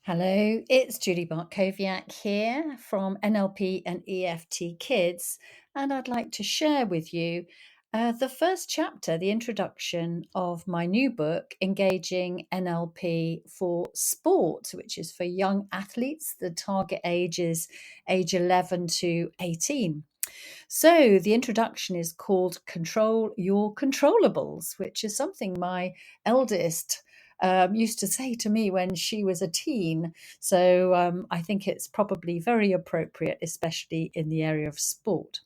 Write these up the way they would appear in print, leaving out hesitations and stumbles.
Hello, it's Julie Bartkowiak here from NLP and EFT Kids, and I'd like to share with you the first chapter, the introduction of my new book, Engaging NLP for Sport, which is for young athletes. The target age is age 11 to 18. So the introduction is called Control Your Controllables, which is something my eldest used to say to me when she was a teen. So I think it's probably very appropriate, especially in the area of sport.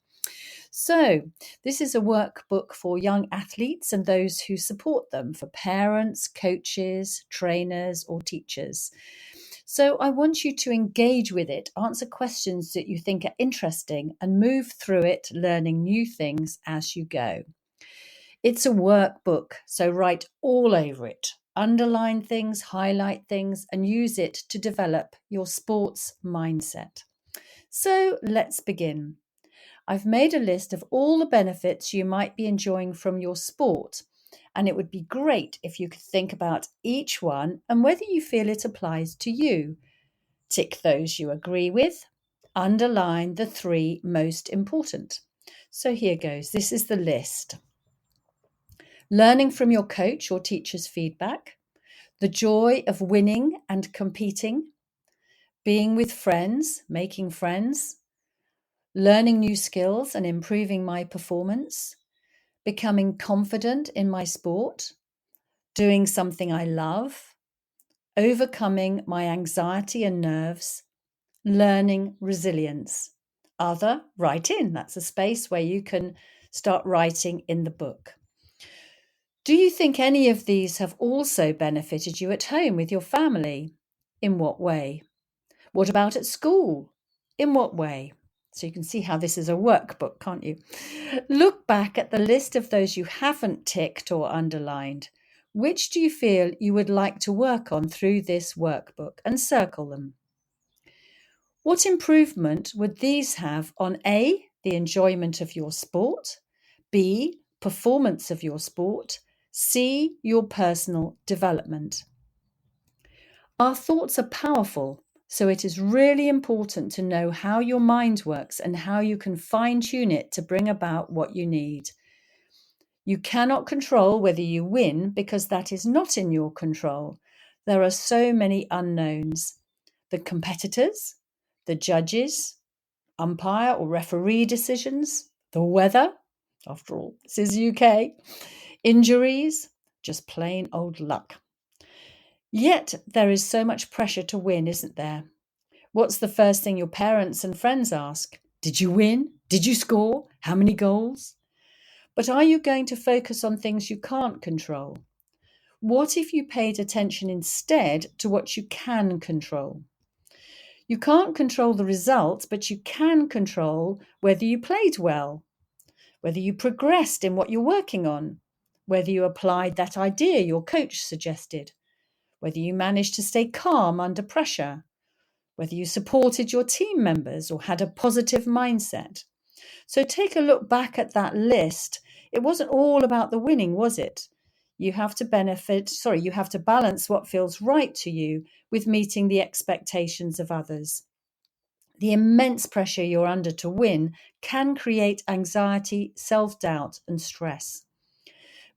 So, this is a workbook for young athletes and those who support them, for parents, coaches, trainers, or teachers. So, I want you to engage with it, answer questions that you think are interesting, and move through it, learning new things as you go. It's a workbook, so write all over it. Underline things, highlight things, and use it to develop your sports mindset. So, let's begin. I've made a list of all the benefits you might be enjoying from your sport, and it would be great if you could think about each one and whether you feel it applies to you. Tick those you agree with, underline the three most important. So here goes. This is the list. Learning from your coach or teacher's feedback, the joy of winning and competing, being with friends, making friends, learning new skills and improving my performance, becoming confident in my sport, doing something I love, overcoming my anxiety and nerves, learning resilience. Other, write in. That's a space where you can start writing in the book. Do you think any of these have also benefited you at home with your family? In what way? What about at school? In what way? So you can see how this is a workbook, can't you? Look back at the list of those you haven't ticked or underlined. Which do you feel you would like to work on through this workbook, and circle them? What improvement would these have on A, the enjoyment of your sport, B, performance of your sport, C, your personal development? Our thoughts are powerful, so it is really important to know how your mind works and how you can fine-tune it to bring about what you need. You cannot control whether you win because that is not in your control. There are so many unknowns. The competitors, the judges, umpire or referee decisions, the weather, after all, this is UK, injuries, just plain old luck. Yet there is so much pressure to win, isn't there? What's the first thing your parents and friends ask? Did you win? Did you score? How many goals? But are you going to focus on things you can't control? What if you paid attention instead to what you can control? You can't control the results, but you can control whether you played well, whether you progressed in what you're working on, whether you applied that idea your coach suggested, whether you managed to stay calm under pressure, whether you supported your team members or had a positive mindset. So take a look back at that list. It wasn't all about the winning, was it? You have to balance what feels right to you with meeting the expectations of others. The immense pressure you're under to win can create anxiety, self-doubt, and stress.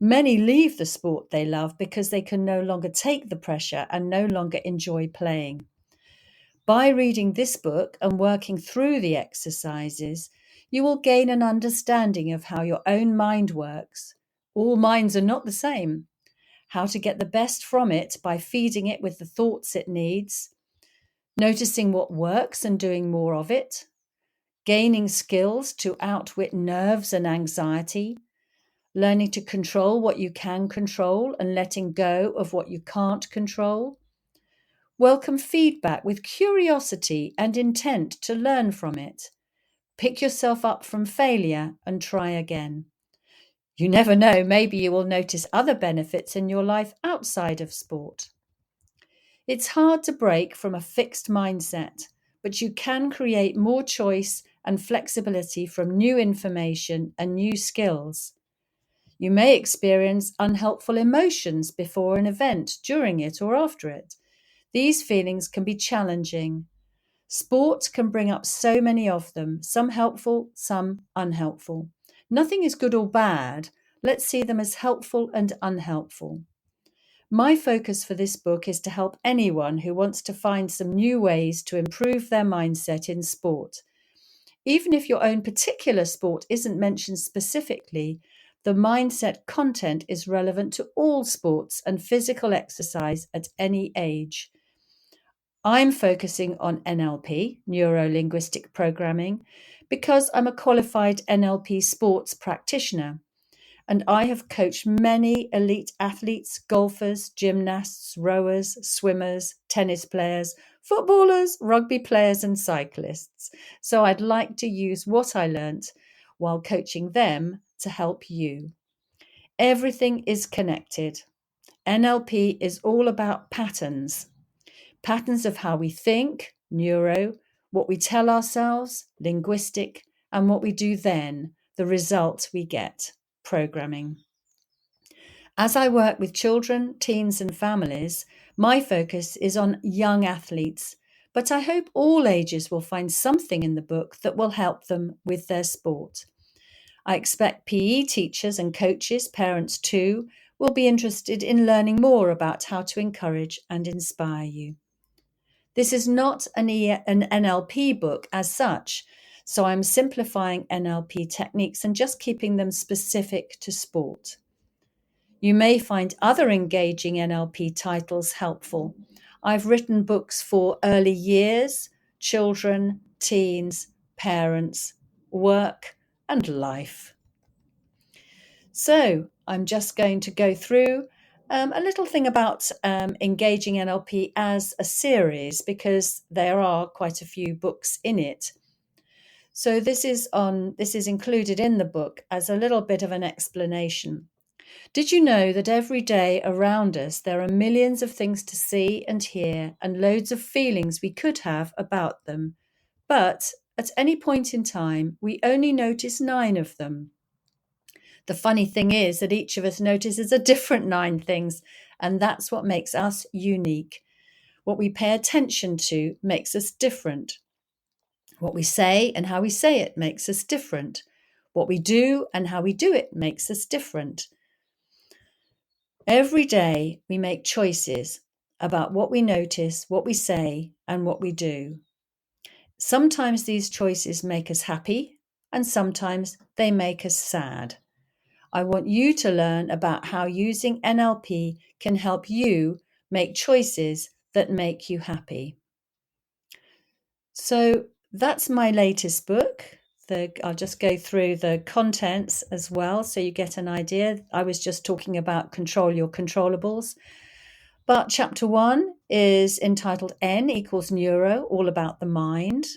Many leave the sport they love because they can no longer take the pressure and no longer enjoy playing. By reading this book and working through the exercises, you will gain an understanding of how your own mind works. All minds are not the same. How to get the best from it by feeding it with the thoughts it needs, noticing what works and doing more of it, gaining skills to outwit nerves and anxiety, learning to control what you can control and letting go of what you can't control. Welcome feedback with curiosity and intent to learn from it. Pick yourself up from failure and try again. You never know, maybe you will notice other benefits in your life outside of sport. It's hard to break from a fixed mindset, but you can create more choice and flexibility from new information and new skills. You may experience unhelpful emotions before an event, during it, or after it. These feelings can be challenging. Sport can bring up so many of them, some helpful, some unhelpful. Nothing is good or bad. Let's see them as helpful and unhelpful. My focus for this book is to help anyone who wants to find some new ways to improve their mindset in sport. Even if your own particular sport isn't mentioned specifically, the mindset content is relevant to all sports and physical exercise at any age. I'm focusing on NLP, Neuro Linguistic Programming, because I'm a qualified NLP sports practitioner, and I have coached many elite athletes, golfers, gymnasts, rowers, swimmers, tennis players, footballers, rugby players, and cyclists. So I'd like to use what I learnt while coaching them to help you. Everything is connected. NLP is all about patterns. Patterns of how we think, neuro, what we tell ourselves, linguistic, and what we do then, the result we get, programming. As I work with children, teens, and families, my focus is on young athletes, but I hope all ages will find something in the book that will help them with their sport. I expect PE teachers and coaches, parents too, will be interested in learning more about how to encourage and inspire you. This is not an NLP book as such, so I'm simplifying NLP techniques and just keeping them specific to sport. You may find other engaging NLP titles helpful. I've written books for early years, children, teens, parents, work, and life. So I'm just going to go through a little thing about engaging NLP as a series, because there are quite a few books in it. So this is included in the book as a little bit of an explanation. Did you know that every day around us there are millions of things to see and hear and loads of feelings we could have about them? But at any point in time, we only notice 9 of them. The funny thing is that each of us notices a different 9 things, and that's what makes us unique. What we pay attention to makes us different. What we say and how we say it makes us different. What we do and how we do it makes us different. Every day we make choices about what we notice, what we say, and what we do. Sometimes these choices make us happy, and sometimes they make us sad. I want you to learn about how using NLP can help you make choices that make you happy. So that's my latest book. I'll just go through the contents as well so you get an idea. I was just talking about control your controllables. But chapter 1 is entitled N equals neuro, all about the mind.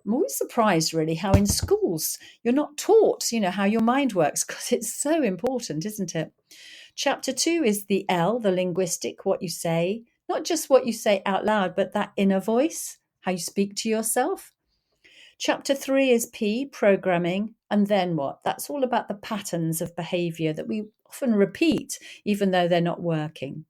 I'm always surprised, really, how in schools you're not taught, how your mind works, because it's so important, isn't it? Chapter 2 is the L, the linguistic, what you say, not just what you say out loud, but that inner voice, how you speak to yourself. Chapter 3 is P, programming, and then what? That's all about the patterns of behavior that we often repeat, even though they're not working.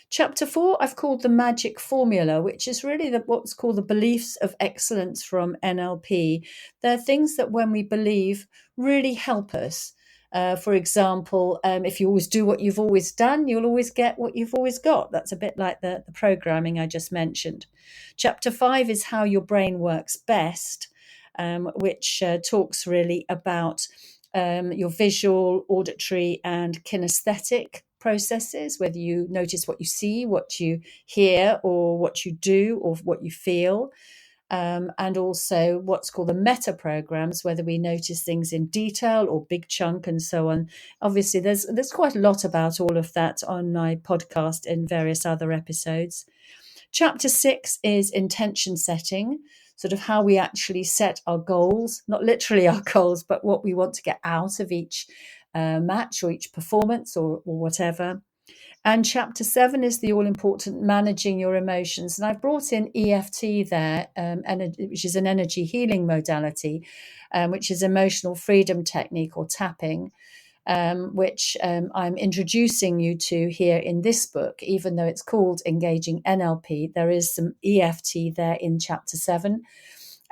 Chapter 4, I've called the magic formula, which is really what's called the beliefs of excellence from NLP. They're things that when we believe really help us. For example, if you always do what you've always done, you'll always get what you've always got. That's a bit like the programming I just mentioned. Chapter 5 is how your brain works best, which talks really about your visual, auditory, and kinesthetic processes, whether you notice what you see, what you hear, or what you do, or what you feel. And also what's called the meta programs, whether we notice things in detail or big chunk and so on. Obviously, there's quite a lot about all of that on my podcast in various other episodes. Chapter 6 is intention setting, sort of how we actually set our goals, not literally our goals, but what we want to get out of each match or each performance or whatever. And chapter 7 is the all-important managing your emotions. And I've brought in EFT there, which is an energy healing modality, which is emotional freedom technique or tapping. which I'm introducing you to here in this book. Even though it's called Engaging NLP, there is some EFT there in chapter 7.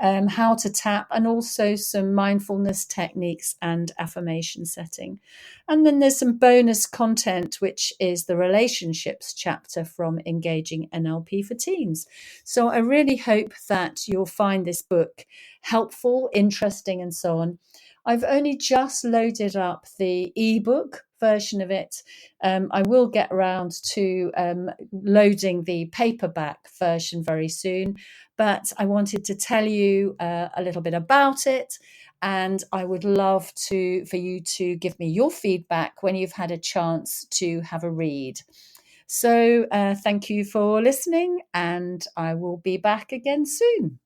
How to tap, and also some mindfulness techniques and affirmation setting. And then there's some bonus content, which is the relationships chapter from Engaging NLP for Teens. So I really hope that you'll find this book helpful, interesting, and so on. I've only just loaded up the ebook version of it. I will get around to loading the paperback version very soon, but I wanted to tell you a little bit about it, and I would love for you to give me your feedback when you've had a chance to have a read. So thank you for listening, and I will be back again soon.